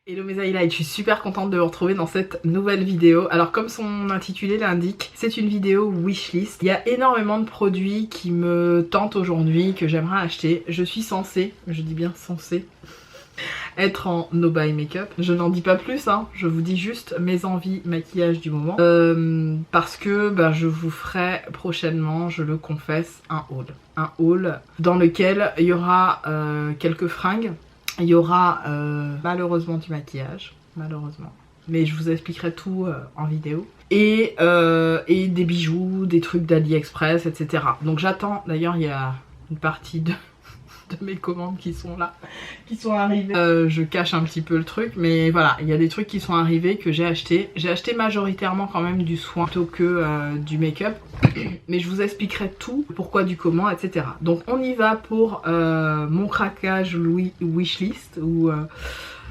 Hello mes highlights, je suis super contente de vous retrouver dans cette nouvelle vidéo. Alors comme son intitulé l'indique, c'est une vidéo wishlist. Il y a énormément de produits qui me tentent aujourd'hui, que j'aimerais acheter. Je suis censée, je dis bien censée, être en no buy make-up. Je n'en dis pas plus, hein. Je vous dis juste mes envies maquillage du moment. Parce que je vous ferai prochainement, je le confesse, un haul. Un haul dans lequel il y aura quelques fringues. Il y aura malheureusement du maquillage, malheureusement. Mais je vous expliquerai tout en vidéo. Et des bijoux, des trucs d'AliExpress, etc. Donc j'attends, d'ailleurs il y a une partie de mes commandes qui sont là, qui sont arrivées. Je cache un petit peu le truc, mais voilà, il y a des trucs qui sont arrivés que j'ai acheté. J'ai acheté majoritairement quand même du soin plutôt que du make-up. Mais je vous expliquerai tout, pourquoi, du comment, etc. Donc on y va pour mon craquage wishlist, ou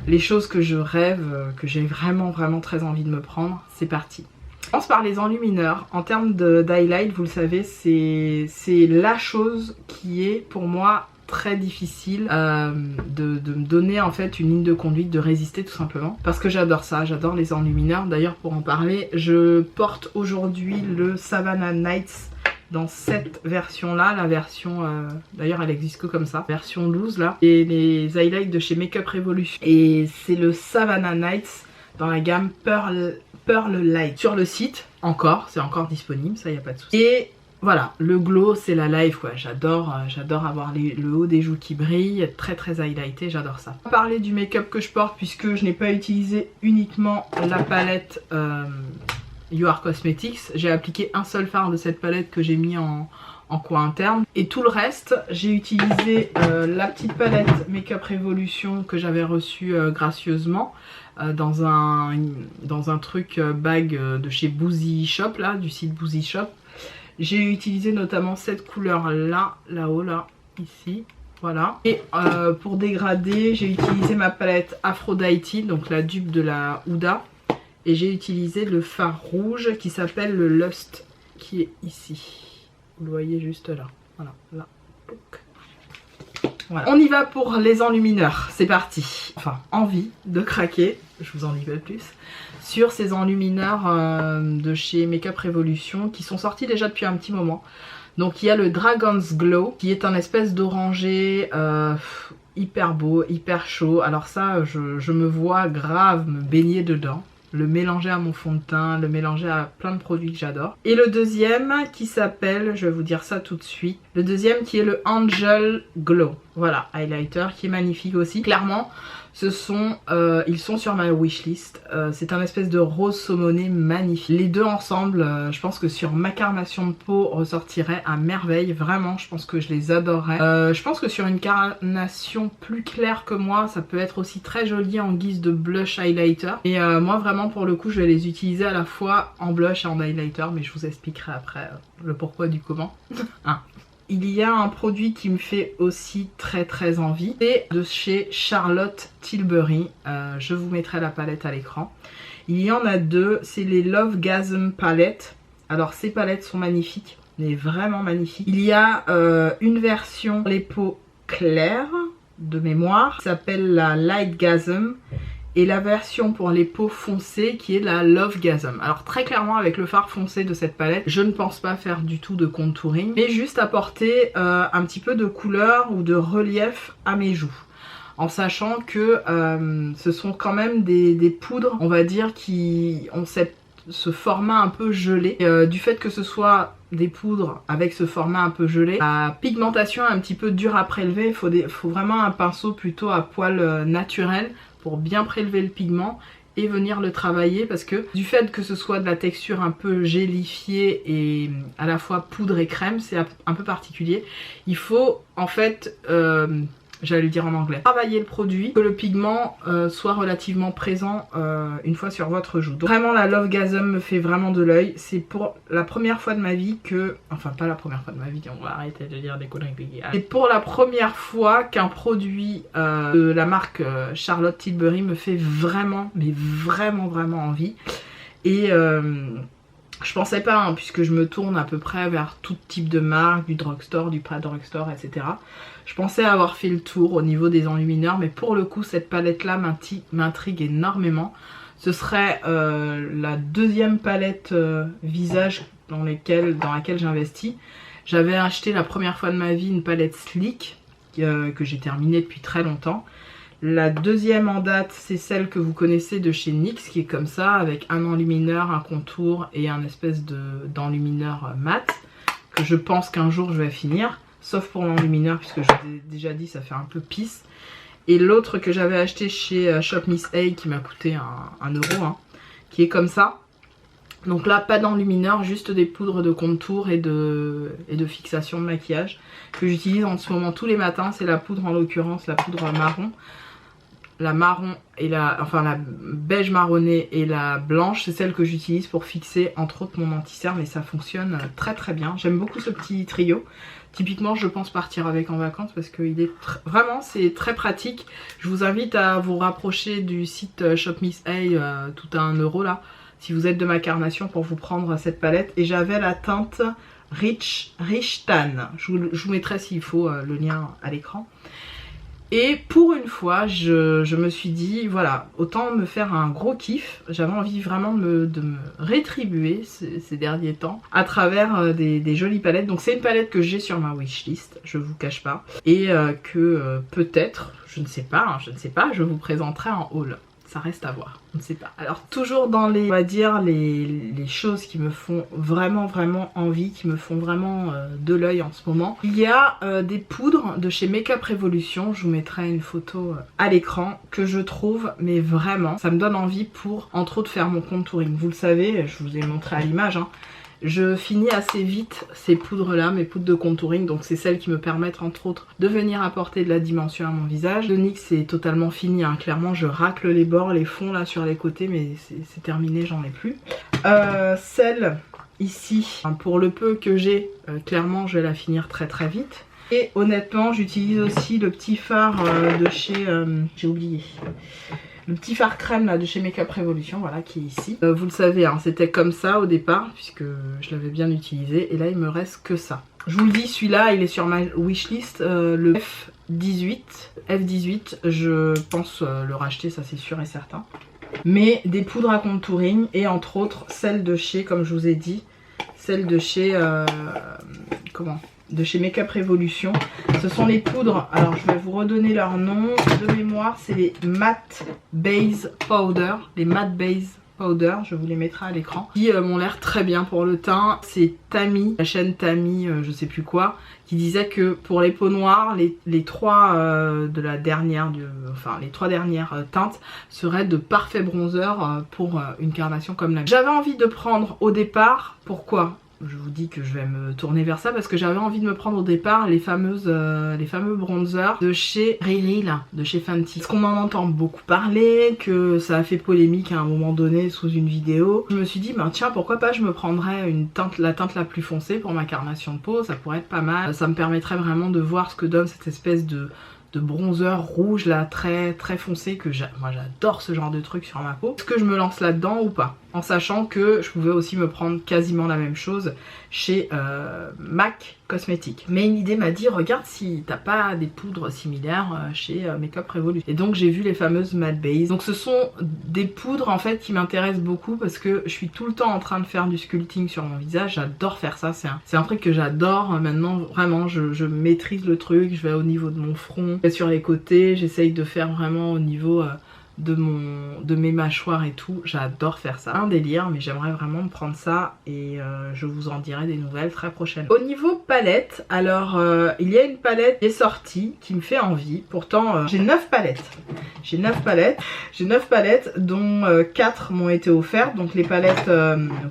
les choses que je rêve, que j'ai vraiment très envie de me prendre. C'est parti. Je commence par les enlumineurs. En termes d'highlight, vous le savez, c'est la chose qui est pour moi très difficile de me donner en fait une ligne de conduite, de résister tout simplement, parce que j'adore ça, j'adore les enlumineurs. D'ailleurs, pour en parler, je porte aujourd'hui le Savannah Nights dans cette version là, la version d'ailleurs elle existe que comme ça, version loose là, et les highlights de chez Makeup Revolution, et c'est le Savannah Nights dans la gamme Pearl Light. Sur le site c'est encore disponible, ça y a pas de souci. Et voilà, le glow c'est la life quoi, j'adore avoir le haut des joues qui brille, très highlighté, j'adore ça. On va parler du make-up que je porte puisque je n'ai pas utilisé uniquement la palette You Are Cosmetics. J'ai appliqué un seul fard de cette palette que j'ai mis en coin interne. Et tout le reste, j'ai utilisé la petite palette Makeup Revolution que j'avais reçue gracieusement dans un truc bag de chez Boozy Shop, là, du site Boozy Shop. J'ai utilisé notamment cette couleur là, là-haut, là, ici, voilà. Et pour dégrader, j'ai utilisé ma palette Aphrodite, donc la dupe de la Huda. Et j'ai utilisé le fard rouge qui s'appelle le Lust, qui est ici. Vous le voyez juste là, voilà, là. Voilà. On y va pour les enlumineurs, c'est parti. Enfin, envie de craquer, je vous en dis pas plus, sur ces enlumineurs de chez Makeup Revolution qui sont sortis déjà depuis un petit moment. Donc il y a le Dragon's Glow qui est un espèce d'orangé hyper beau, hyper chaud. Alors ça, je me vois grave me baigner dedans. Le mélanger à mon fond de teint, le mélanger à plein de produits que j'adore. Et le deuxième qui s'appelle, je vais vous dire ça tout de suite, le deuxième qui est le Angel Glow. Voilà, highlighter qui est magnifique aussi. Clairement, ils sont sur ma wishlist. C'est un espèce de rose saumoné magnifique. Les deux ensemble, je pense que sur ma carnation de peau ressortirait à merveille. Vraiment, je pense que je les adorerais. Je pense que sur une carnation plus claire que moi, ça peut être aussi très joli en guise de blush highlighter. Et moi vraiment pour le coup, je vais les utiliser à la fois en blush et en highlighter, mais je vous expliquerai après le pourquoi du comment. Hein. Il y a un produit qui me fait aussi très envie, c'est de chez Charlotte Tilbury. Je vous mettrai la palette à l'écran. Il y en a deux, c'est les Lovegasm palettes. Alors ces palettes sont magnifiques, mais vraiment magnifiques. Il y a une version pour les peaux claires de mémoire, qui s'appelle la Lightgasm. Et la version pour les peaux foncées qui est la Lovegasm. Alors très clairement avec le fard foncé de cette palette, je ne pense pas faire du tout de contouring, mais juste apporter un petit peu de couleur ou de relief à mes joues. En sachant que ce sont quand même des poudres, on va dire, qui ont ce format un peu gelé. Du fait que ce soit des poudres avec ce format un peu gelé, la pigmentation est un petit peu dure à prélever. Il faut vraiment un pinceau plutôt à poil naturel pour bien prélever le pigment et venir le travailler, parce que du fait que ce soit de la texture un peu gélifiée et à la fois poudre et crème, c'est un peu particulier. Il faut en fait, j'allais le dire en anglais, travailler le produit, que le pigment soit relativement présent une fois sur votre joue. Donc vraiment la Lovegasm me fait vraiment de l'œil. C'est pour la première fois de ma vie que, enfin pas la première fois de ma vie, on va arrêter de dire des conneries. C'est pour la première fois qu'un produit de la marque Charlotte Tilbury me fait vraiment, mais vraiment envie. Et Je pensais pas, hein, puisque je me tourne à peu près vers tout type de marque, du drugstore, du pas-drugstore, etc. Je pensais avoir fait le tour au niveau des enlumineurs, mais pour le coup, cette palette-là m'intrigue énormément. Ce serait la deuxième palette visage dans laquelle j'investis. J'avais acheté la première fois de ma vie une palette Sleek, que j'ai terminée depuis très longtemps. La deuxième en date, c'est celle que vous connaissez de chez NYX, qui est comme ça, avec un enlumineur, un contour et un espèce d'enlumineur mat, que je pense qu'un jour je vais finir, sauf pour l'enlumineur, puisque je vous ai déjà dit, ça fait un peu pisse. Et l'autre que j'avais acheté chez Shop Miss A, qui m'a coûté 1 euro, hein, qui est comme ça. Donc là, pas d'enlumineur, juste des poudres de contour et de fixation de maquillage, que j'utilise en ce moment tous les matins. C'est la poudre, en l'occurrence, la poudre marron. La marron et la beige marronnée et la blanche, c'est celle que j'utilise pour fixer entre autres mon anti-cerne, et ça fonctionne très très bien. J'aime beaucoup ce petit trio. Typiquement, je pense partir avec en vacances parce qu'il est vraiment, c'est très pratique. Je vous invite à vous rapprocher du site Shop Miss A, tout à 1 euro là, si vous êtes de ma carnation, pour vous prendre cette palette. Et j'avais la teinte Rich Tan. Je vous mettrai s'il faut le lien à l'écran. Et pour une fois, je me suis dit, voilà, autant me faire un gros kiff. J'avais envie vraiment de me rétribuer ces derniers temps à travers des jolies palettes. Donc c'est une palette que j'ai sur ma wishlist, je vous cache pas. Et que peut-être, je ne sais pas, je vous présenterai en haul. Ça reste à voir, on ne sait pas. Alors toujours dans les, on va dire, les choses qui me font vraiment envie, qui me font vraiment de l'œil en ce moment. Il y a des poudres de chez Make Up Revolution, je vous mettrai une photo à l'écran, que je trouve, mais vraiment, ça me donne envie pour, entre autres, faire mon contouring. Vous le savez, je vous ai montré à l'image, hein. Je finis assez vite ces poudres là, mes poudres de contouring, donc c'est celles qui me permettent entre autres de venir apporter de la dimension à mon visage. Le NYX c'est totalement fini, hein. Clairement je racle les bords, les fonds là sur les côtés, mais c'est terminé, j'en ai plus. Celle ici, pour le peu que j'ai, clairement je vais la finir très vite. Et honnêtement j'utilise aussi le petit fard de chez... j'ai oublié. Le petit fard crème là de chez Make Up Revolution, voilà, qui est ici. Vous le savez, hein, c'était comme ça au départ, puisque je l'avais bien utilisé. Et là, il me reste que ça. Je vous le dis, celui-là, il est sur ma wishlist, le F18. F18, je pense le racheter, ça c'est sûr et certain. Mais des poudres à contouring, et entre autres, celle de chez, comme je vous ai dit, celle de chez... de chez Make Up Revolution. Ce sont les poudres, alors je vais vous redonner leur nom de mémoire, c'est les Matte Base Powder, les Matte Base Powder, je vous les mettrai à l'écran, qui m'ont l'air très bien pour le teint. C'est Tammy, la chaîne Tammy, je sais plus quoi, qui disait que pour les peaux noires, les trois de la dernière, les 3 dernières teintes seraient de parfaits bronzers pour une carnation comme la mienne. J'avais envie de prendre au départ, pourquoi ? Je vous dis que je vais me tourner vers ça parce que j'avais envie de me prendre au départ les fameux bronzers de chez Riri là, de chez Fenty. Parce qu'on en entend beaucoup parler, que ça a fait polémique à un moment donné sous une vidéo. Je me suis dit, ben tiens, pourquoi pas je me prendrais la teinte la plus foncée pour ma carnation de peau, ça pourrait être pas mal. Ça me permettrait vraiment de voir ce que donne cette espèce de bronzer rouge là, très foncé, que moi j'adore ce genre de truc sur ma peau. Est-ce que je me lance là-dedans ou pas? En sachant que je pouvais aussi me prendre quasiment la même chose chez MAC Cosmetics. Mais une idée m'a dit, regarde si t'as pas des poudres similaires chez Make Up Revolution. Et donc j'ai vu les fameuses Matte Base. Donc ce sont des poudres en fait qui m'intéressent beaucoup parce que je suis tout le temps en train de faire du sculpting sur mon visage. J'adore faire ça, c'est un truc que j'adore maintenant, vraiment je maîtrise le truc. Je vais au niveau de mon front, sur les côtés, j'essaye de faire vraiment au niveau... de mes mâchoires et tout, j'adore faire ça. Un délire, mais j'aimerais vraiment me prendre ça et je vous en dirai des nouvelles très prochainement. Au niveau palette, alors il y a une palette qui est sortie qui me fait envie. Pourtant j'ai 9 palettes. J'ai 9 palettes dont 4 m'ont été offertes. Donc les palettes,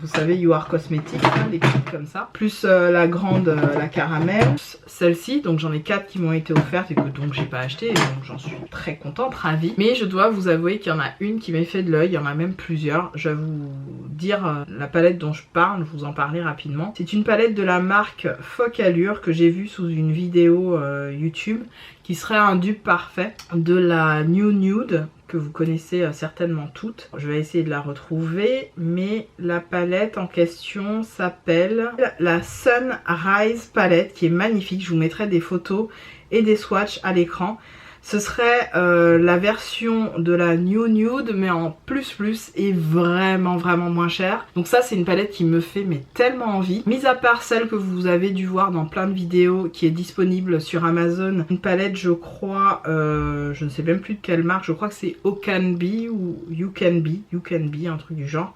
vous savez, You Are Cosmetics, hein, les petites comme ça. Plus la grande, la caramel. Celle-ci, donc j'en ai 4 qui m'ont été offertes et que donc j'ai pas acheté. Et donc j'en suis très contente, ravie. Mais je dois vous avouer qu'il y en a une qui m'a fait de l'œil, il y en a même plusieurs. Je vais vous dire la palette dont je parle, je vous en parler rapidement. C'est une palette de la marque Focallure que j'ai vue sous une vidéo YouTube qui serait un dupe parfait de la New Nude que vous connaissez certainement toutes. Je vais essayer de la retrouver, mais la palette en question s'appelle la Sunrise Palette, qui est magnifique. Je vous mettrai des photos et des swatchs à l'écran. Ce serait la version de la New Nude mais en plus et vraiment moins cher. Donc ça c'est une palette qui me fait mais tellement envie. Mis à part celle que vous avez dû voir dans plein de vidéos qui est disponible sur Amazon. Une palette je crois, je ne sais même plus de quelle marque, je crois que c'est Ocanby ou You Can Be, un truc du genre.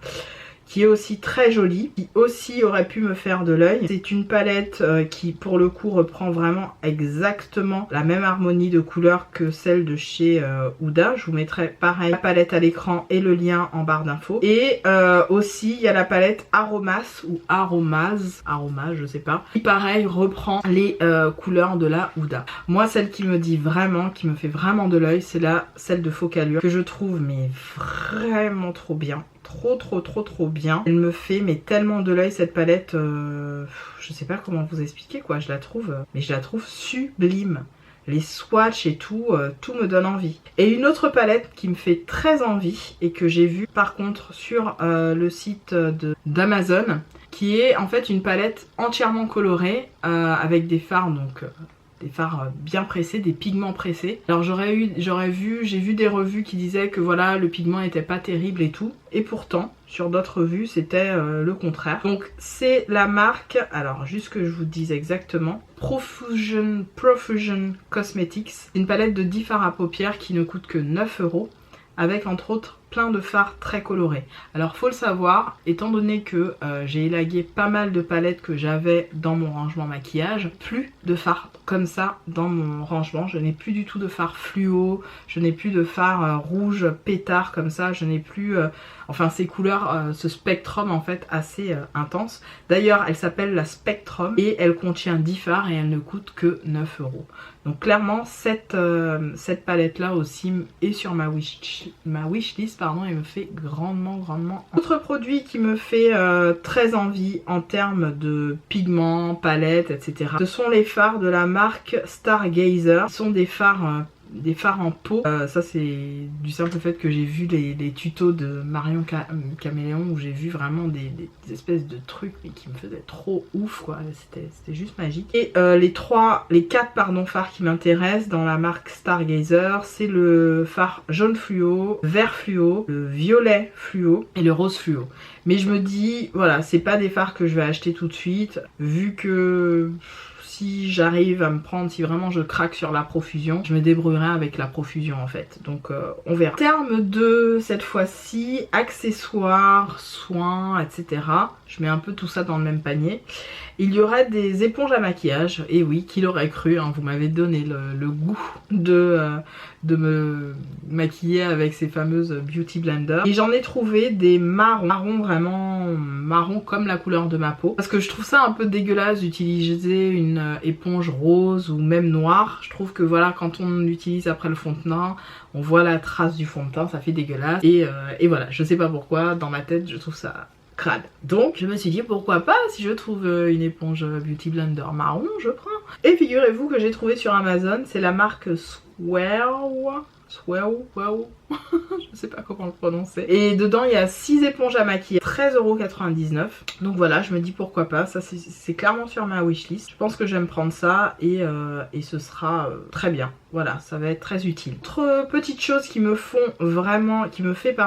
Qui est aussi très jolie, qui aussi aurait pu me faire de l'œil. C'est une palette qui pour le coup reprend vraiment exactement la même harmonie de couleurs que celle de chez Huda. Je vous mettrai pareil la palette à l'écran et le lien en barre d'infos. Et aussi il y a la palette Aromas ou Aromas, je sais pas, qui pareil reprend les couleurs de la Huda. Moi celle qui me dit vraiment, qui me fait vraiment de l'œil, c'est celle de Focallure, que je trouve mais vraiment trop bien. Trop bien. Elle me fait mais tellement de l'œil cette palette, je sais pas comment vous expliquer quoi, je la trouve sublime. Les swatchs et tout, tout me donne envie. Et une autre palette qui me fait très envie et que j'ai vue par contre sur le site d'Amazon, qui est en fait une palette entièrement colorée avec des fards donc... des fards bien pressés, des pigments pressés. Alors j'ai vu des revues qui disaient que voilà le pigment était pas terrible et tout. Et pourtant, sur d'autres revues, c'était le contraire. Donc c'est la marque, alors juste que je vous dise exactement, Profusion Cosmetics. Une palette de 10 fards à paupières qui ne coûte que 9 €. Avec entre autres plein de fards très colorés. Alors faut le savoir, étant donné que j'ai élagué pas mal de palettes que j'avais dans mon rangement maquillage, plus de fards comme ça dans mon rangement. Je n'ai plus du tout de fards fluo, je n'ai plus de fards rouge pétard comme ça, je n'ai plus... enfin ces couleurs, ce Spectrum en fait assez intense. D'ailleurs elle s'appelle la Spectrum et elle contient 10 fards et elle ne coûte que 9 €. Donc clairement cette palette là aussi est sur ma wishlist pardon, et me fait grandement. Autre produit qui me fait très envie en termes de pigments, palettes, etc. Ce sont les fards de la marque Stargazer. Ce sont des fards en pot. Ça c'est du simple fait que j'ai vu les tutos de Marion Caméléon où j'ai vu vraiment des espèces de trucs mais qui me faisaient trop ouf quoi. C'était juste magique. Et les 4 fards qui m'intéressent dans la marque Stargazer, c'est le phare jaune fluo, vert fluo, le violet fluo et le rose fluo. Mais je me dis voilà, c'est pas des fards que je vais acheter tout de suite vu que... si j'arrive à me prendre, si vraiment je craque sur la profusion, je me débrouillerai avec la profusion en fait. Donc on verra. En termes de cette fois-ci, accessoires, soins, etc. Je mets un peu tout ça dans le même panier. Il y aurait des éponges à maquillage. Et oui, qui l'aurait cru, hein, vous m'avez donné le goût de me maquiller avec ces fameuses Beauty Blender. Et j'en ai trouvé des marrons, vraiment marron comme la couleur de ma peau. Parce que je trouve ça un peu dégueulasse d'utiliser une éponge rose ou même noire. Je trouve que voilà, quand on l'utilise après le fond de teint, on voit la trace du fond de teint, ça fait dégueulasse. Et voilà, je sais pas pourquoi, dans ma tête, je trouve ça... crade. Donc je me suis dit pourquoi pas, si je trouve une éponge Beauty Blender marron, je prends. Et figurez-vous que j'ai trouvé sur Amazon, c'est la marque Swell, je sais pas comment le prononcer. Et dedans il y a 6 éponges à maquiller, 13,99 €. Donc voilà, je me dis pourquoi pas, ça c'est clairement sur ma wishlist. Je pense que je vais me prendre ça et ce sera très bien. Voilà, ça va être très utile. Autre petite chose qui me fait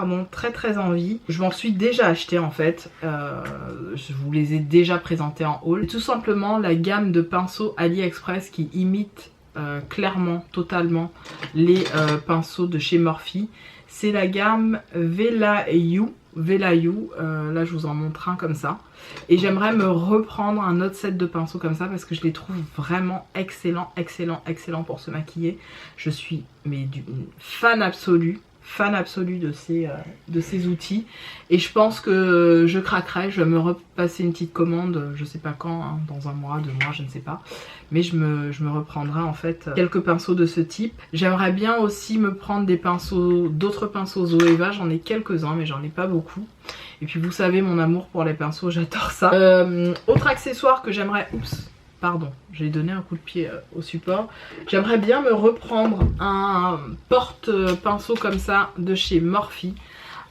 très envie, je m'en suis déjà acheté en fait, je vous les ai déjà présentés en haul. Tout simplement la gamme de pinceaux AliExpress qui imite clairement, totalement les pinceaux de chez Morphe. C'est la gamme Velayu. Là je vous en montre un comme ça. Et j'aimerais me reprendre un autre set de pinceaux comme ça parce que je les trouve vraiment excellents pour se maquiller. Je suis une fan absolue de ces outils et je pense que je craquerai. Je vais me repasser une petite commande, je sais pas quand, hein, dans 1 mois, 2 mois, je ne sais pas, mais je me reprendrai en fait quelques pinceaux de ce type. J'aimerais bien aussi me prendre d'autres pinceaux Zoeva, j'en ai quelques-uns mais j'en ai pas beaucoup. Et puis vous savez mon amour pour les pinceaux, j'adore ça. Autre accessoire que j'aimerais... Oups, pardon, j'ai donné un coup de pied au support. J'aimerais bien me reprendre un porte-pinceau comme ça de chez Morphe.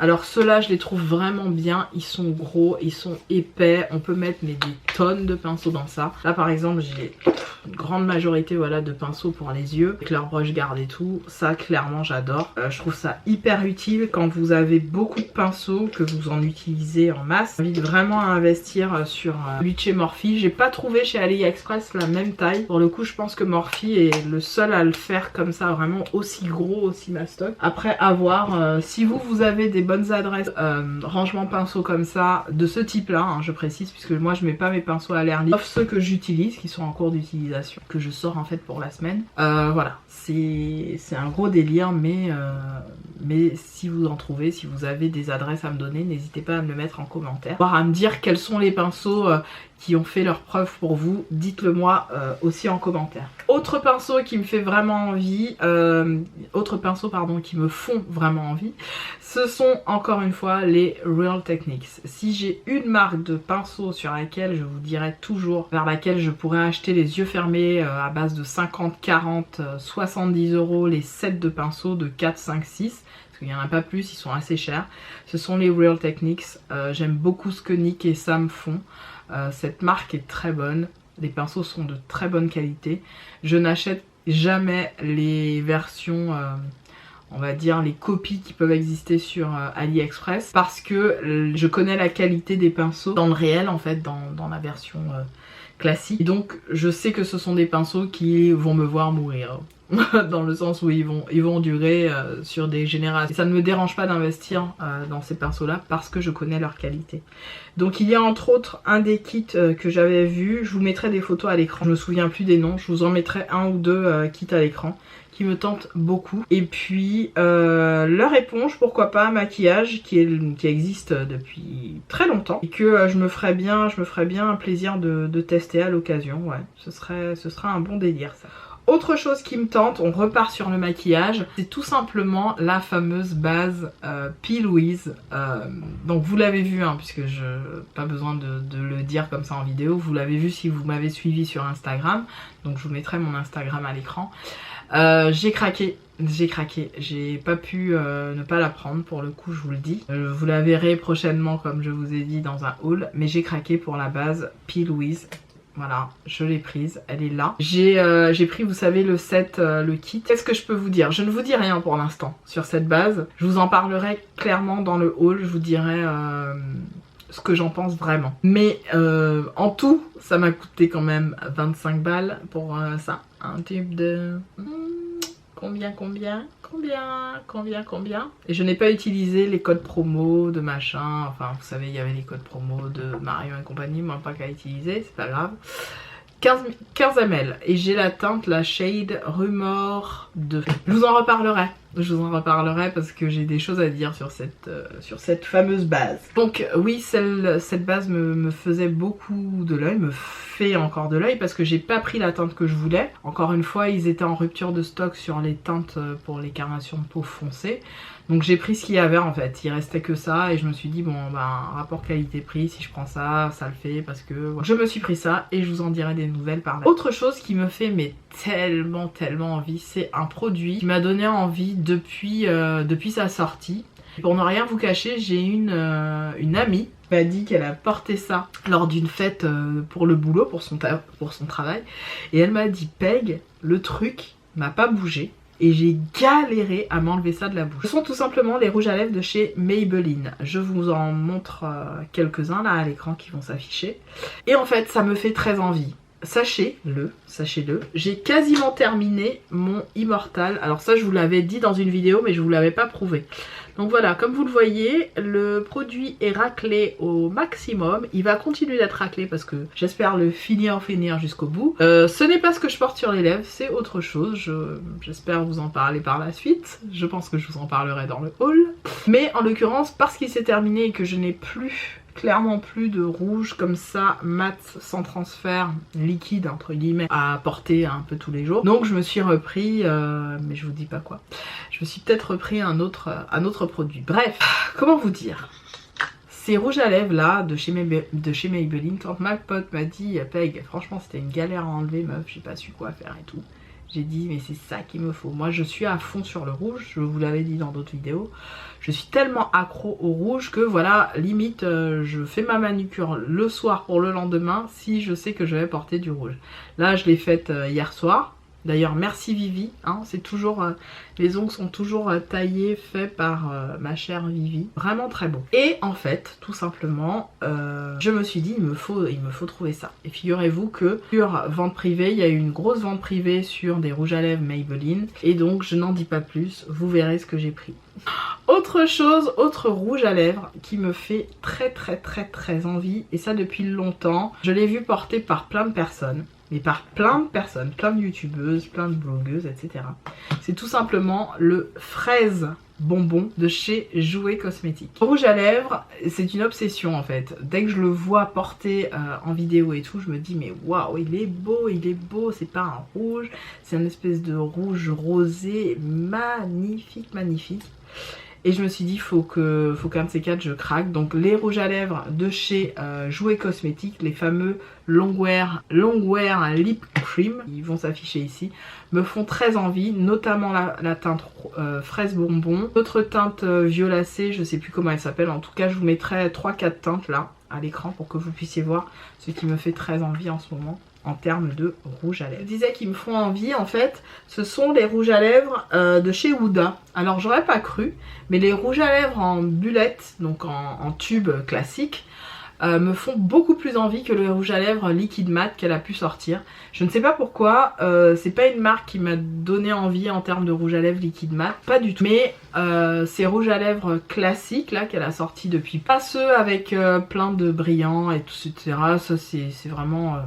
Alors ceux-là je les trouve vraiment bien, ils sont gros, ils sont épais, on peut mettre des tonnes de pinceaux dans ça. Là par exemple j'ai une grande majorité voilà, de pinceaux pour les yeux, avec leur brush guard et tout, ça clairement j'adore. Je trouve ça hyper utile quand vous avez beaucoup de pinceaux, que vous en utilisez en masse. J'invite vraiment à investir sur lui de chez Morphe. J'ai pas trouvé chez AliExpress la même taille, pour le coup je pense que Morphe est le seul à le faire comme ça, vraiment aussi gros, aussi mastoc. Après à voir, si vous avez des bonnes adresses, rangement pinceaux comme ça, de ce type là, hein, je précise, puisque moi je mets pas mes pinceaux à l'air libre, sauf ceux que j'utilise, qui sont en cours d'utilisation, que je sors en fait pour la semaine. Voilà, c'est un gros délire, mais si vous en trouvez, si vous avez des adresses à me donner, n'hésitez pas à me le mettre en commentaire, voire à me dire quels sont les pinceaux qui ont fait leur preuve pour vous, dites-le moi aussi en commentaire. Autre pinceau qui me fait vraiment envie, qui me font vraiment envie, ce sont encore une fois les Real Techniques. Si j'ai une marque de pinceau sur laquelle je vous dirais toujours, vers laquelle je pourrais acheter les yeux fermés à base de 50, 40, 70 € les sets de pinceaux de 4, 5, 6, parce qu'il n'y en a pas plus, ils sont assez chers, ce sont les Real Techniques. J'aime beaucoup ce que Nick et Sam font. Cette marque est très bonne, les pinceaux sont de très bonne qualité. Je n'achète jamais les versions, on va dire les copies qui peuvent exister sur AliExpress, parce que je connais la qualité des pinceaux dans le réel en fait, dans la version classique. Et donc je sais que ce sont des pinceaux qui vont me voir mourir. Dans le sens où ils vont durer sur des générations. Et ça ne me dérange pas d'investir dans ces pinceaux là parce que je connais leur qualité. Donc il y a entre autres un des kits que j'avais vu, je vous mettrai des photos à l'écran, je me souviens plus des noms, je vous en mettrai un ou deux kits à l'écran qui me tentent beaucoup. Et puis leur éponge, pourquoi pas, maquillage qui existe depuis très longtemps et que je me ferais bien un plaisir de tester à l'occasion. Ouais, ce serait un bon délire ça. Autre chose qui me tente, on repart sur le maquillage, c'est tout simplement la fameuse base P. Louise. Donc vous l'avez vu, hein, puisque pas besoin de le dire comme ça en vidéo, vous l'avez vu si vous m'avez suivi sur Instagram, donc je vous mettrai mon Instagram à l'écran. J'ai craqué, j'ai pas pu ne pas la prendre, pour le coup je vous le dis. Vous la verrez prochainement comme je vous ai dit dans un haul, mais j'ai craqué pour la base P. Louise. Voilà, je l'ai prise, elle est là. J'ai pris, vous savez, le set, le kit. Qu'est-ce que je peux vous dire? Je ne vous dis rien pour l'instant sur cette base. Je vous en parlerai clairement dans le haul, je vous dirai ce que j'en pense vraiment. Mais en tout, ça m'a coûté quand même 25 balles pour ça. Un tube de... Combien? Et je n'ai pas utilisé les codes promo de machin, enfin vous savez il y avait les codes promo de Marion et compagnie, moi pas qu'à utiliser, c'est pas grave. 15 ml et j'ai la teinte, la shade Rumor 2. Je vous en reparlerai parce que j'ai des choses à dire sur cette fameuse base. Donc oui, cette base me faisait beaucoup de l'œil, me fait encore de l'œil parce que j'ai pas pris la teinte que je voulais. Encore une fois, ils étaient en rupture de stock sur les teintes pour les carnations de peau foncée. Donc j'ai pris ce qu'il y avait en fait, il restait que ça et je me suis dit bon rapport qualité-prix, si je prends ça, ça le fait parce que voilà. Je me suis pris ça et je vous en dirai des nouvelles par là. Autre chose qui me fait mais tellement envie, c'est un produit qui m'a donné envie depuis sa sortie. Pour ne rien vous cacher, j'ai une amie qui m'a dit qu'elle a porté ça lors d'une fête pour le boulot, pour son travail, et elle m'a dit Peg, le truc m'a pas bougé. Et j'ai galéré à m'enlever ça de la bouche. Ce sont tout simplement les rouges à lèvres de chez Maybelline. Je vous en montre quelques-uns là à l'écran qui vont s'afficher. Et en fait, ça me fait très envie. Sachez-le, j'ai quasiment terminé mon Immortal. Alors ça, je vous l'avais dit dans une vidéo, mais je vous l'avais pas prouvé. Donc voilà, comme vous le voyez, le produit est raclé au maximum. Il va continuer d'être raclé parce que j'espère le finir jusqu'au bout. Ce n'est pas ce que je porte sur les lèvres, c'est autre chose. J'espère vous en parler par la suite. Je pense que je vous en parlerai dans le haul. Mais en l'occurrence, parce qu'il s'est terminé et que je n'ai clairement plus de rouge comme ça, mat, sans transfert, liquide entre guillemets, à porter un peu tous les jours. Donc je me suis repris, mais je vous dis pas quoi, je me suis peut-être repris un autre produit. Bref, comment vous dire, Ces rouges à lèvres là de chez Maybelline, quand ma pote m'a dit Peg, franchement c'était une galère à enlever meuf, j'ai pas su quoi faire et tout. J'ai dit mais c'est ça qu'il me faut. Moi je suis à fond sur le rouge, je vous l'avais dit dans d'autres vidéos. Je suis tellement accro au rouge que voilà, limite je fais ma manucure le soir pour le lendemain si je sais que je vais porter du rouge. Là je l'ai faite hier soir. D'ailleurs merci Vivi, hein, c'est toujours les ongles sont toujours taillés, faits par ma chère Vivi, vraiment très beau. Et en fait, tout simplement, je me suis dit il me faut trouver ça. Et figurez-vous que sur vente privée, il y a eu une grosse vente privée sur des rouges à lèvres Maybelline, et donc je n'en dis pas plus, vous verrez ce que j'ai pris. Autre chose, autre rouge à lèvres qui me fait très envie, et ça depuis longtemps, je l'ai vu porter par plein de personnes. Mais par plein de personnes, plein de youtubeuses, plein de blogueuses, etc. C'est tout simplement le fraise bonbon de chez Jouer Cosmétiques. Le rouge à lèvres, c'est une obsession en fait. Dès que je le vois porter en vidéo et tout, je me dis mais waouh, il est beau, c'est pas un rouge, c'est une espèce de rouge rosé magnifique. Et je me suis dit faut qu'un de ces quatre je craque. Donc les rouges à lèvres de chez Jouer Cosmétiques, les fameux Longwear Lip Cream, ils vont s'afficher ici, me font très envie, notamment la teinte fraise bonbon. D'autres teintes violacées, je sais plus comment elles s'appellent, en tout cas je vous mettrai 3-4 teintes là à l'écran pour que vous puissiez voir ce qui me fait très envie en ce moment en termes de rouge à lèvres. Je disais qu'ils me font envie, en fait, ce sont les rouges à lèvres de chez Huda. Alors j'aurais pas cru, mais les rouges à lèvres en bullette, donc en tube classique, me font beaucoup plus envie que le rouge à lèvres liquide mat qu'elle a pu sortir. Je ne sais pas pourquoi, c'est pas une marque qui m'a donné envie en termes de rouge à lèvres liquide mat, pas du tout. Mais ces rouges à lèvres classiques là qu'elle a sorti depuis, pas ceux avec plein de brillants et tout, etc. Ça c'est vraiment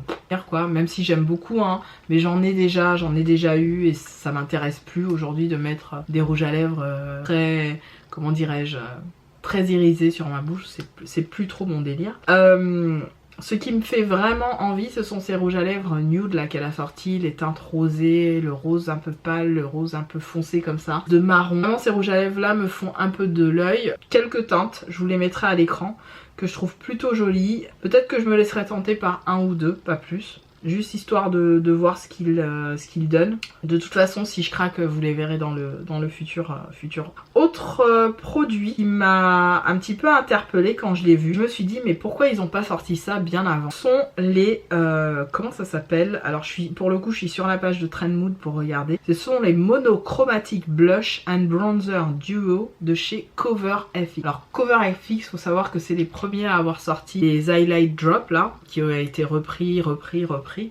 quoi, même si j'aime beaucoup hein, mais j'en ai déjà eu et ça m'intéresse plus aujourd'hui de mettre des rouges à lèvres très, comment dirais-je, très irisé sur ma bouche, c'est plus trop mon délire. Ce qui me fait vraiment envie, ce sont ces rouges à lèvres nude là qu'elle a sorti, les teintes rosées, le rose un peu pâle, le rose un peu foncé comme ça, de marron. Vraiment ces rouges à lèvres là me font un peu de l'œil. Quelques teintes, je vous les mettrai à l'écran, que je trouve plutôt jolies. Peut-être que je me laisserai tenter par un ou deux, pas plus. Juste histoire de voir ce qu'il donne. De toute façon, si je craque, vous les verrez dans le futur. Autre produit qui m'a un petit peu interpellée quand je l'ai vu. Je me suis dit, mais pourquoi ils n'ont pas sorti ça bien avant? Ce sont les... comment ça s'appelle? Alors, pour le coup, je suis sur la page de Trendmood pour regarder. Ce sont les Monochromatic Blush and Bronzer Duo de chez CoverFX. Alors, CoverFX, faut savoir que c'est les premiers à avoir sorti les Highlight Drop, là, qui ont été repris.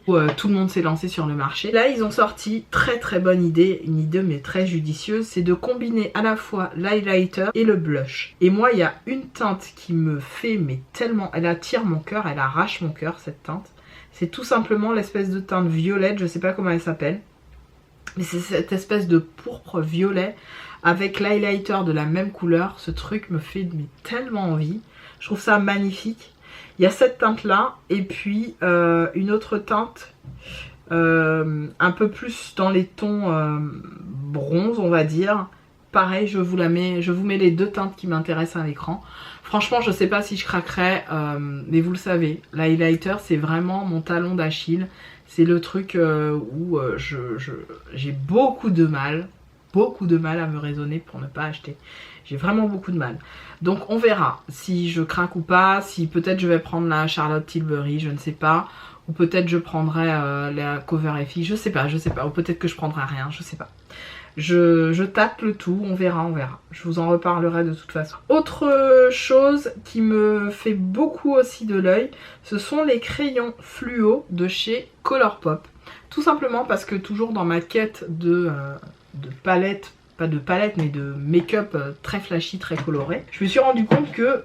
Où tout le monde s'est lancé sur le marché. Là ils ont sorti très bonne idée, une idée mais très judicieuse, c'est de combiner à la fois l'highlighter et le blush. Et moi il y a une teinte qui me fait mais tellement, elle attire mon cœur, elle arrache mon cœur cette teinte. C'est tout simplement l'espèce de teinte violette, je sais pas comment elle s'appelle. Mais c'est cette espèce de pourpre violet avec l'highlighter de la même couleur. Ce truc me fait mais tellement envie. Je trouve ça magnifique. Il y a cette teinte là et puis une autre teinte un peu plus dans les tons bronze on va dire. Pareil, je vous mets les deux teintes qui m'intéressent à l'écran. Franchement je sais pas si je craquerai mais vous le savez, l'highlighter c'est vraiment mon talon d'Achille. C'est le truc où j'ai beaucoup de mal à me raisonner pour ne pas acheter. J'ai vraiment beaucoup de mal. Donc on verra si je craque ou pas, si peut-être je vais prendre la Charlotte Tilbury, je ne sais pas. Ou peut-être je prendrai la CoverFX, je sais pas. Ou peut-être que je prendrai rien, je sais pas. Je tâte le tout, on verra. Je vous en reparlerai de toute façon. Autre chose qui me fait beaucoup aussi de l'œil, ce sont les crayons fluo de chez Colourpop. Tout simplement parce que toujours dans ma quête de palette, pas de palette mais de make-up très flashy, très coloré, je me suis rendu compte que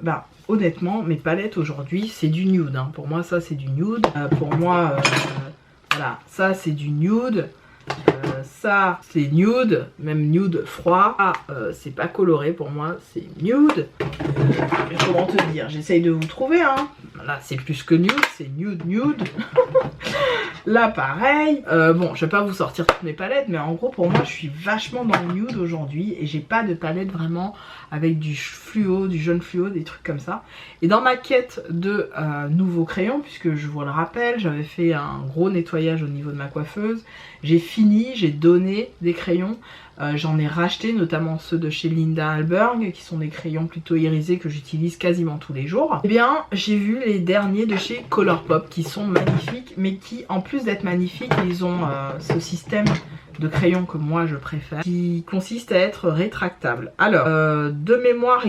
honnêtement mes palettes aujourd'hui c'est du nude hein. Pour moi ça c'est du nude, pour moi voilà, ça c'est du nude, ça c'est nude, même nude froid. C'est pas coloré, pour moi c'est nude. Comment te dire, j'essaye de vous trouver hein. Là c'est plus que nude, c'est nude. Là pareil, bon je vais pas vous sortir toutes mes palettes, mais en gros pour moi je suis vachement dans le nude aujourd'hui et j'ai pas de palette vraiment avec du fluo, du jaune fluo, des trucs comme ça. Et dans ma quête de nouveaux crayons, puisque je vous le rappelle, j'avais fait un gros nettoyage au niveau de ma coiffeuse, j'ai fini, j'ai donné des crayons. J'en ai racheté, notamment ceux de chez Linda Hallberg, qui sont des crayons plutôt irisés que j'utilise quasiment tous les jours. Et bien, j'ai vu les derniers de chez Colourpop qui sont magnifiques, mais qui, en plus d'être magnifiques, ils ont ce système de crayon que moi je préfère, qui consiste à être rétractable. Alors, de mémoire,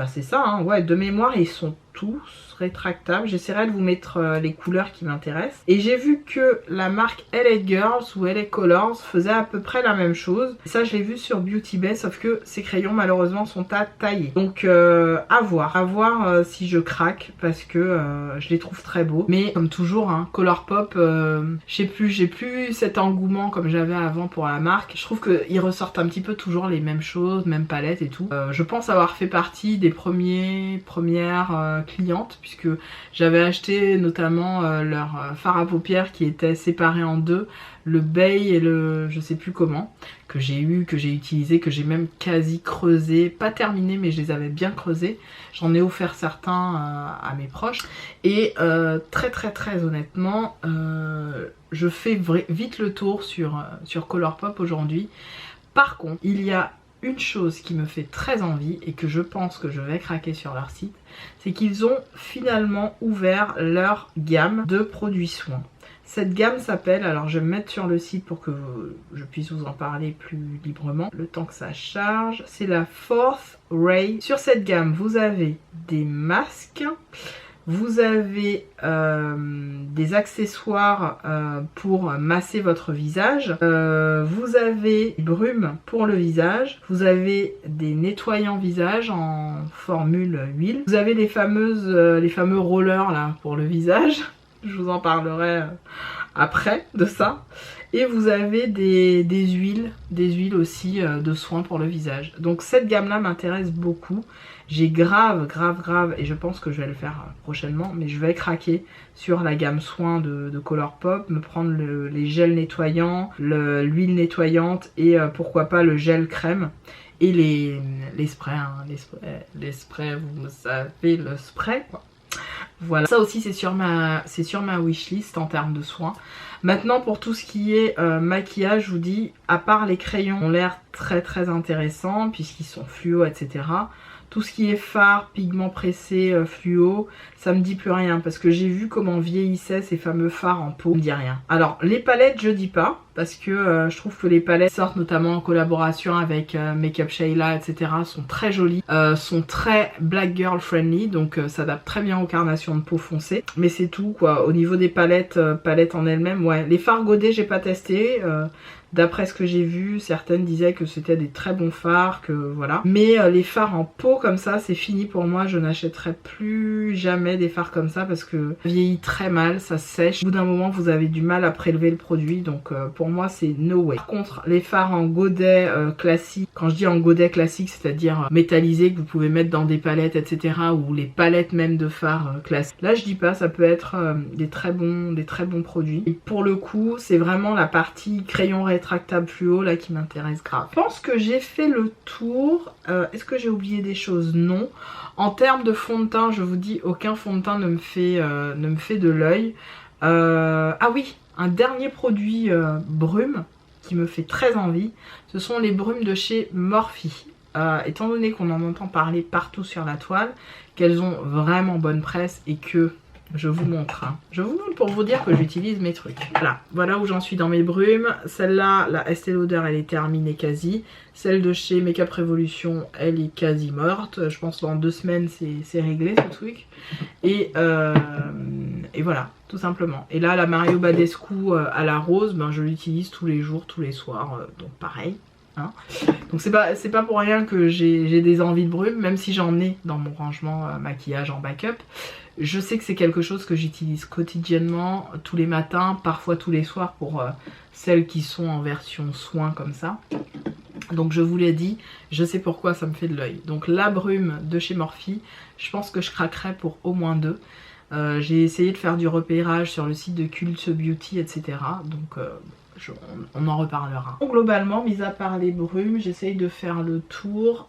c'est ça, hein, ouais, de mémoire, ils sont tous rétractables. J'essaierai de vous mettre les couleurs qui m'intéressent. Et j'ai vu que la marque LA Girls ou LA Colors faisait à peu près la même chose. Et ça, je l'ai vu sur Beauty Bay, sauf que ces crayons, malheureusement, sont à tailler. Donc, à voir si je craque, parce que je les trouve très beaux. Mais, comme toujours, hein, Colourpop, je sais plus, j'ai plus cet engouement comme j'avais avant pour la marque. Je trouve qu'ils ressortent un petit peu toujours les mêmes choses, mêmes palettes et tout. Je pense avoir fait partie des premières clientes, puisque j'avais acheté notamment leur fard à paupières qui était séparé en deux, le Bay et le je sais plus comment, que j'ai utilisé, que j'ai même quasi creusé, pas terminé mais je les avais bien creusés. J'en ai offert certains à mes proches et très honnêtement je fais vite le tour sur Colourpop aujourd'hui. Par contre, il y a une chose qui me fait très envie et que je pense que je vais craquer sur leur site, c'est qu'ils ont finalement ouvert leur gamme de produits soins. Cette gamme s'appelle, alors je vais me mettre sur le site pour que je puisse vous en parler plus librement, le temps que ça charge, c'est la Fourth Ray. Sur cette gamme, vous avez des masques, vous avez des accessoires pour masser votre visage, vous avez des brumes pour le visage, vous avez des nettoyants visage en formule huile, vous avez les fameux rollers là pour le visage, je vous en parlerai après de ça, et vous avez des huiles aussi de soins pour le visage. Donc cette gamme là m'intéresse beaucoup. J'ai grave, et je pense que je vais le faire prochainement, mais je vais craquer sur la gamme soins de Colourpop, me prendre les gels nettoyants, l'huile nettoyante et pourquoi pas le gel crème. Et les sprays, hein, les sprays, vous savez, le spray quoi. Voilà, ça aussi c'est sur ma wishlist en termes de soins. Maintenant pour tout ce qui est maquillage, je vous dis, à part les crayons ont l'air très intéressants puisqu'ils sont fluo, etc. Tout ce qui est fard, pigments pressés, fluo, ça me dit plus rien parce que j'ai vu comment vieillissaient ces fameux fards en peau, ça me dit rien. Alors les palettes je dis pas parce que je trouve que les palettes sortent notamment en collaboration avec Makeup Sheila, etc. sont très jolies, sont très black girl friendly, donc s'adaptent très bien aux carnations de peau foncée. Mais c'est tout quoi, au niveau des palettes en elles-mêmes, ouais. Les fards Godet j'ai pas testé. D'après ce que j'ai vu, certaines disaient que c'était des très bons fards, que voilà. Mais les fards en peau comme ça, c'est fini pour moi. Je n'achèterai plus jamais des fards comme ça parce que ça vieillit très mal, ça sèche. Au bout d'un moment, vous avez du mal à prélever le produit, donc pour moi, c'est no way. Par contre, les fards en Godet classique, quand je dis en Godet classique, c'est-à-dire métallisé que vous pouvez mettre dans des palettes, etc. ou les palettes même de fards classiques. Là, je dis pas, ça peut être des très bons produits. Et pour le coup, c'est vraiment la partie crayon rétractable fluo là qui m'intéresse grave. Je pense que j'ai fait le tour. Est-ce que j'ai oublié des choses? Non. En termes de fond de teint, je vous dis, aucun fond de teint ne me fait de l'œil. Ah oui, un dernier produit brume qui me fait très envie, ce sont les brumes de chez Morphe. Étant donné qu'on en entend parler partout sur la toile, qu'elles ont vraiment bonne presse et que je vous montre, hein. Je vous montre pour vous dire que j'utilise mes trucs. Voilà où j'en suis dans mes brumes. Celle-là, la Estée Lauder, elle est terminée quasi. Celle de chez Makeup Revolution, elle est quasi morte. Je pense que dans 2 semaines, c'est réglé ce truc. Et voilà, tout simplement. Et là, la Mario Badescu à la rose, ben, je l'utilise tous les jours, tous les soirs. Donc pareil. Hein. Donc c'est pas pour rien que j'ai des envies de brume, même si j'en ai dans mon rangement maquillage en backup. Je sais que c'est quelque chose que j'utilise quotidiennement, tous les matins, parfois tous les soirs pour celles qui sont en version soin comme ça. Donc je vous l'ai dit, je sais pourquoi ça me fait de l'œil. Donc la brume de chez Morphe, je pense que je craquerai pour au moins 2. J'ai essayé de faire du repérage sur le site de Cult Beauty, etc. Donc on en reparlera. Donc, globalement, mis à part les brumes, j'essaye de faire le tour.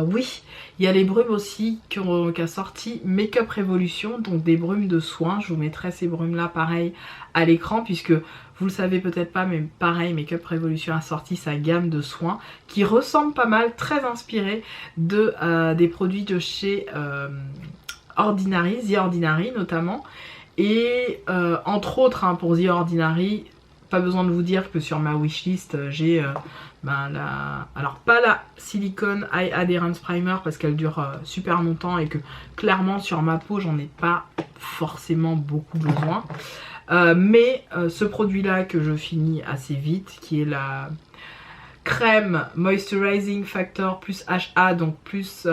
Oui, il y a les brumes aussi qu'a sorti Makeup Revolution, donc des brumes de soins. Je vous mettrai ces brumes là pareil à l'écran puisque vous le savez peut-être pas, mais pareil, Makeup Revolution a sorti sa gamme de soins qui ressemble pas mal, très inspirée des produits de chez Ordinary, The Ordinary notamment. Et entre autres, hein, pour The Ordinary, pas besoin de vous dire que sur ma wishlist j'ai alors pas la Silicone Eye Adherence Primer parce qu'elle dure super longtemps et que clairement sur ma peau j'en ai pas forcément beaucoup besoin, mais ce produit là que je finis assez vite, qui est la crème Moisturizing Factor plus HA, donc plus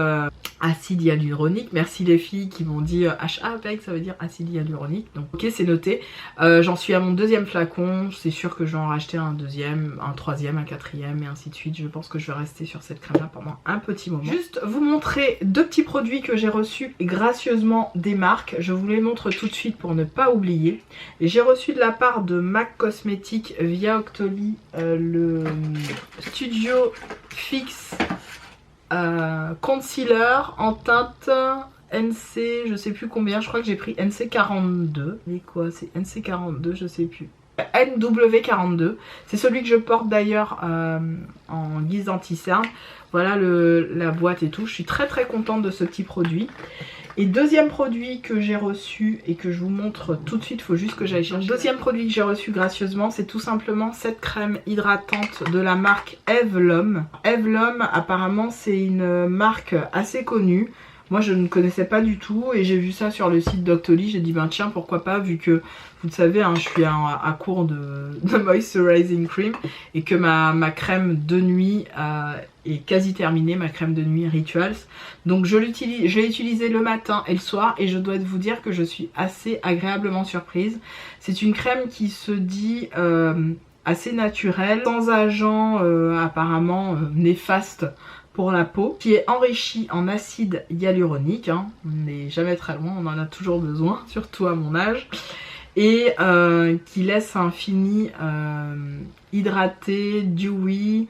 acide hyaluronique. Merci les filles qui m'ont dit HA, ça veut dire acide hyaluronique. Donc ok, c'est noté. J'en suis à mon deuxième flacon. C'est sûr que je vais en racheter un deuxième, un troisième, un quatrième et ainsi de suite. Je pense que je vais rester sur cette crème là pendant un petit moment. Juste vous montrer deux petits produits que j'ai reçus gracieusement des marques. Je vous les montre tout de suite pour ne pas oublier. J'ai reçu de la part de MAC Cosmetics via Octoly le Studio Fix concealer en teinte NC, je sais plus combien, je crois que j'ai pris NC42. Et quoi, c'est NC42, je sais plus. NW42, c'est celui que je porte d'ailleurs en guise d'anti-cerne. Voilà la boîte et tout, je suis très contente de ce petit produit. Et deuxième produit que j'ai reçu et que je vous montre tout de suite, il faut juste que j'aille chercher. Deuxième produit que j'ai reçu gracieusement, c'est tout simplement cette crème hydratante de la marque Evlom. Evlom, apparemment c'est une marque assez connue. Moi je ne connaissais pas du tout et j'ai vu ça sur le site d'Octoly, j'ai dit ben tiens pourquoi pas, vu que vous le savez hein, je suis à court de moisturizing cream et que ma crème de nuit est quasi terminée, ma crème de nuit Rituals. Donc je l'ai utilisé le matin et le soir et je dois vous dire que je suis assez agréablement surprise. C'est une crème qui se dit assez naturelle, sans agent apparemment néfaste pour la peau, qui est enrichi en acide hyaluronique, hein. On n'est jamais très loin, on en a toujours besoin, surtout à mon âge, et qui laisse un fini hydraté, dewy,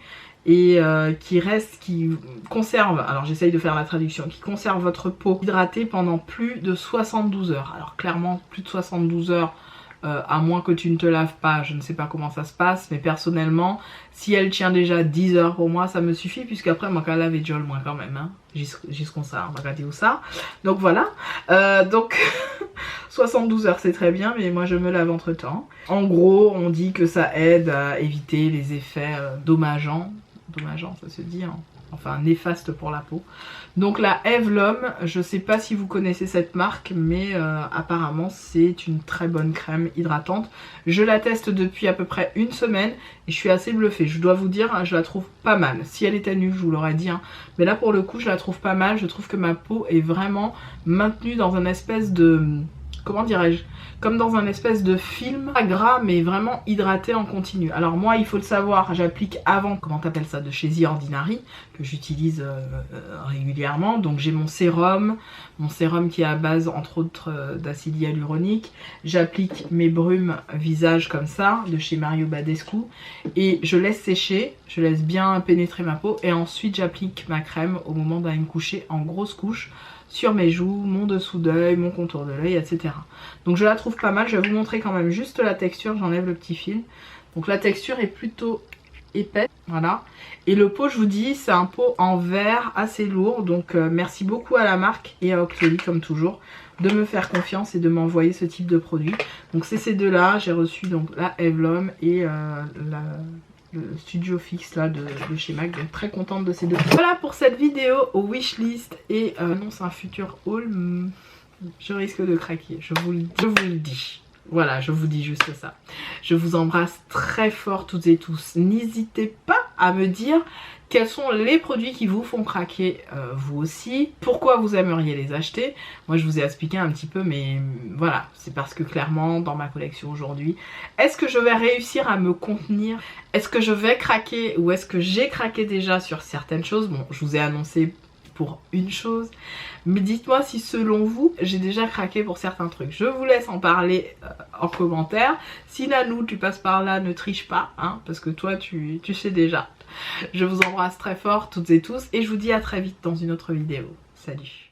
et qui conserve, alors j'essaye de faire la traduction, qui conserve votre peau hydratée pendant plus de 72 heures. Alors clairement plus de 72 heures, à moins que tu ne te laves pas, je ne sais pas comment ça se passe, mais personnellement, si elle tient déjà 10 heures pour moi, ça me suffit, puisqu'après, moi, qu'elle lave et le moins quand même, hein. Jusqu'on ça, on va regarder où ça. Donc voilà, donc 72 heures c'est très bien, mais moi je me lave entre temps. En gros, on dit que ça aide à éviter les effets dommageants, ça se dit, hein. Enfin néfaste pour la peau. Donc la Evlom, je sais pas si vous connaissez cette marque, mais apparemment c'est une très bonne crème hydratante. Je la teste depuis à peu près une semaine et je suis assez bluffée. Je dois vous dire, je la trouve pas mal. Si elle était nulle, je vous l'aurais dit, hein. Mais là pour le coup, je la trouve pas mal. Je trouve que ma peau est vraiment maintenue dans un espèce de... comment dirais-je, comme dans un espèce de film, pas gras mais vraiment hydraté en continu. Alors moi il faut le savoir, j'applique avant, comment t'appelles ça, de chez The Ordinary, que j'utilise régulièrement. Donc j'ai mon sérum qui est à base entre autres d'acide hyaluronique. J'applique mes brumes visage comme ça, de chez Mario Badescu, et je laisse sécher, je laisse bien pénétrer ma peau, et ensuite j'applique ma crème au moment d'aller me coucher en grosse couche sur mes joues, mon dessous d'œil, mon contour de l'œil, etc. Donc je la trouve pas mal. Je vais vous montrer quand même juste la texture. J'enlève le petit fil. Donc la texture est plutôt épaisse, voilà. Et le pot, je vous dis, c'est un pot en verre assez lourd. Donc merci beaucoup à la marque et à Octoly comme toujours de me faire confiance et de m'envoyer ce type de produit. Donc c'est ces deux là. J'ai reçu donc la Evlom et le Studio Fix là de chez MAC, donc très contente de ces deux. Voilà pour cette vidéo au wishlist et annonce un futur haul. Je risque de craquer, je vous le dis. Voilà, je vous dis juste ça. Je vous embrasse très fort toutes et tous. N'hésitez pas à me dire quels sont les produits qui vous font craquer vous aussi. Pourquoi vous aimeriez les acheter. Moi je vous ai expliqué un petit peu, mais voilà. C'est parce que clairement dans ma collection aujourd'hui, est-ce que je vais réussir à me contenir? Est-ce que je vais craquer ou est-ce que j'ai craqué déjà sur certaines choses? Bon, je vous ai annoncé pour une chose. Mais dites-moi si selon vous, j'ai déjà craqué pour certains trucs. Je vous laisse en parler en commentaire. Si Nanou, tu passes par là, ne triche pas, hein, parce que toi, tu sais déjà. Je vous embrasse très fort toutes et tous et je vous dis à très vite dans une autre vidéo. Salut!